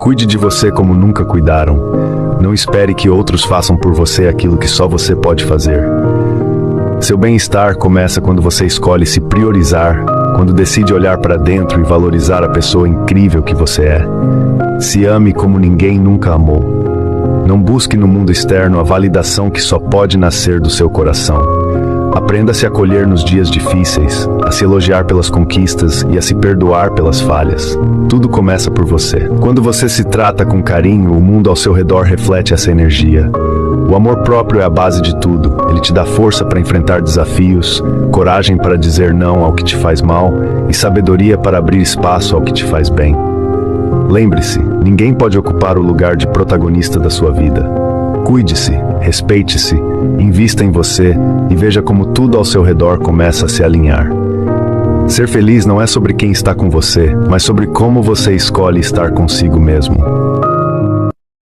Cuide de você como nunca cuidaram. Não espere que outros façam por você aquilo que só você pode fazer. Seu bem-estar começa quando você escolhe se priorizar, quando decide olhar para dentro e valorizar a pessoa incrível que você é. Se ame como ninguém nunca amou. Não busque no mundo externo a validação que só pode nascer do seu coração. Aprenda a se acolher nos dias difíceis, a se elogiar pelas conquistas e a se perdoar pelas falhas. Tudo começa por você. Quando você se trata com carinho, o mundo ao seu redor reflete essa energia. O amor próprio é a base de tudo. Ele te dá força para enfrentar desafios, coragem para dizer não ao que te faz mal e sabedoria para abrir espaço ao que te faz bem. Lembre-se, ninguém pode ocupar o lugar de protagonista da sua vida. Cuide-se, respeite-se, invista em você e veja como tudo ao seu redor começa a se alinhar. Ser feliz não é sobre quem está com você, mas sobre como você escolhe estar consigo mesmo.